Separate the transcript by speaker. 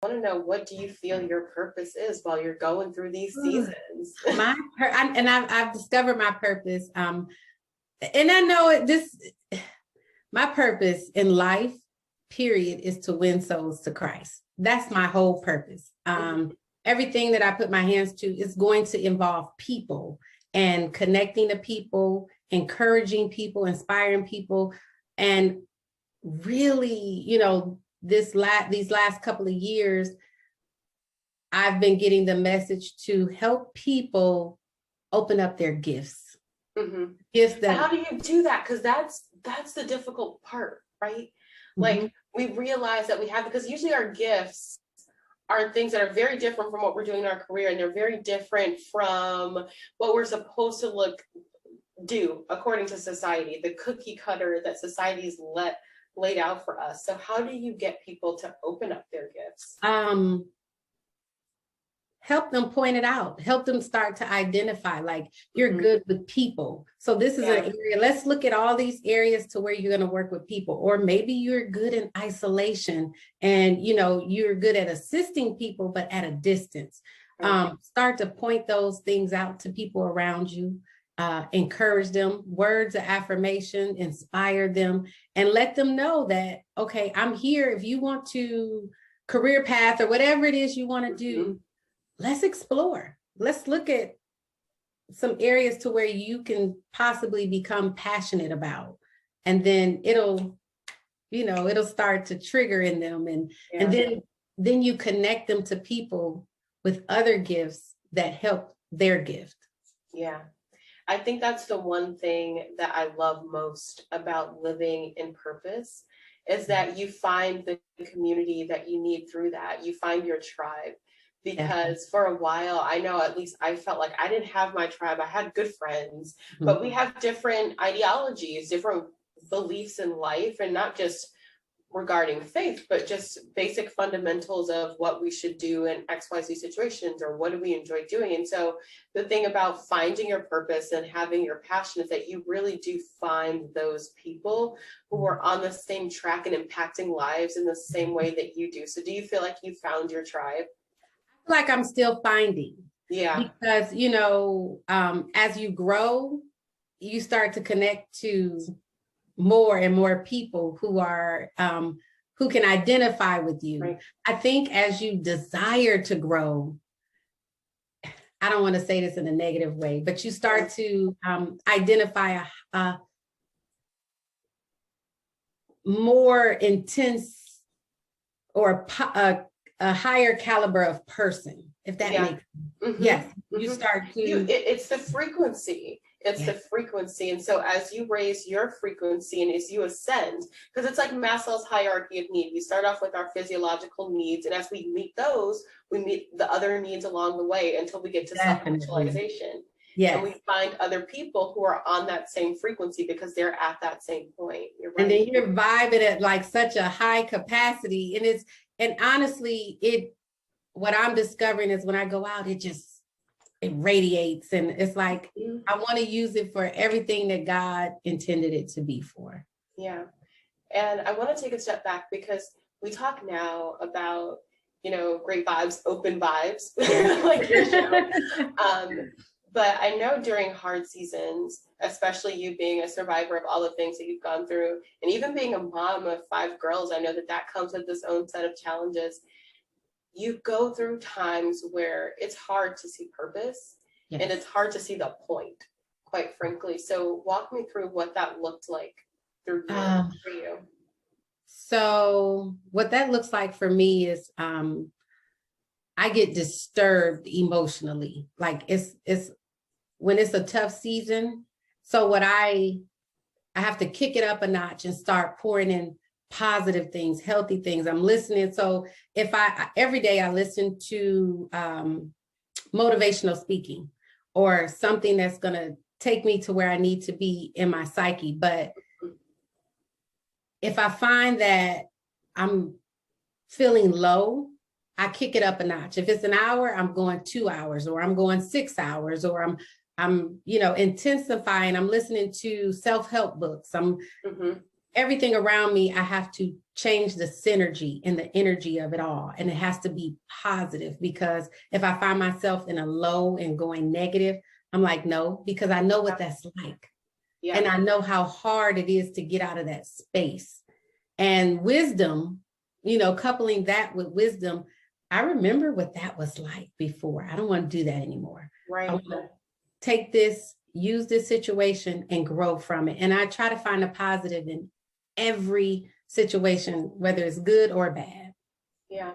Speaker 1: want to know, what do you feel your purpose is while you're going through these seasons?
Speaker 2: I've discovered my purpose. And I know my purpose in life, period, is to win souls to Christ. That's my whole purpose. Everything that I put my hands to is going to involve people and connecting to people, encouraging people, inspiring people. And really, these last couple of years, I've been getting the message to help people open up their gifts.
Speaker 1: Gifts that. How do you do that? Because that's the difficult part, right? Like, we realize that we have, because usually our gifts are things that are very different from what we're doing in our career, and they're very different from what we're supposed to do according to society, the cookie cutter that society's laid out for us. So how do you get people to open up their gifts?
Speaker 2: Help them point it out, help them start to identify, like, you're good with people. So this is an area, let's look at all these areas to where you're going to work with people. Or maybe you're good in isolation and, you're good at assisting people, but at a distance. Start to point those things out to people around you, encourage them, words of affirmation, inspire them, and let them know that, okay, I'm here. If you want to career path or whatever it is you want to do, let's explore. Let's look at some areas to where you can possibly become passionate about. And then it'll start to trigger in them. And then you connect them to people with other gifts that help their gift.
Speaker 1: Yeah. I think that's the one thing that I love most about living in purpose, is that you find the community that you need through that. You find your tribe. Because for a while, I know, at least I felt like I didn't have my tribe. I had good friends, but we have different ideologies, different beliefs in life, and not just regarding faith, but just basic fundamentals of what we should do in XYZ situations, or what do we enjoy doing. And so the thing about finding your purpose and having your passion is that you really do find those people who are on the same track and impacting lives in the same way that you do. So do you feel like you found your tribe?
Speaker 2: Like I'm still finding. Because, as you grow, you start to connect to more and more people who are, who can identify with you. Right. I think as you desire to grow, I don't want to say this in a negative way, but you start to identify a more intense or a higher caliber of person, if that makes sense. Yes, you start to.
Speaker 1: It's the frequency. It's the frequency. And so as you raise your frequency and as you ascend, because it's like Maslow's hierarchy of need. We start off with our physiological needs, and as we meet those, we meet the other needs along the way until we get to self-actualization. Yes. And we find other people who are on that same frequency because they're at that same point. You're right.
Speaker 2: And then you're vibing at like such a high capacity. And honestly, what I'm discovering is when I go out, it radiates, and it's like, I want to use it for everything that God intended it to be for.
Speaker 1: Yeah. And I want to take a step back, because we talk now about, great vibes, open vibes, like your show. But I know during hard seasons, especially you being a survivor of all the things that you've gone through, and even being a mom of 5 girls, I know that comes with its own set of challenges. You go through times where it's hard to see purpose, and it's hard to see the point, quite frankly. So walk me through what that looked like for you.
Speaker 2: So what that looks like for me is I get disturbed emotionally. Like it's when it's a tough season. So what I have to kick it up a notch and start pouring in positive things, healthy things. I'm listening. So every day I listen to motivational speaking or something that's going to take me to where I need to be in my psyche. But if I find that I'm feeling low, I kick it up a notch. If it's an hour, I'm going 2 hours, or I'm going 6 hours, or I'm intensifying. I'm listening to self-help books. I'm everything around me, I have to change the synergy and the energy of it all. And it has to be positive, because if I find myself in a low and going negative, I'm like, no, because I know what that's like.
Speaker 1: Yeah.
Speaker 2: And I know how hard it is to get out of that space. And wisdom, coupling that with wisdom, I remember what that was like before. I don't want to do that anymore.
Speaker 1: Right.
Speaker 2: I want to take this, use this situation and grow from it. And I try to find a positive in every situation, whether it's good or bad.
Speaker 1: Yeah.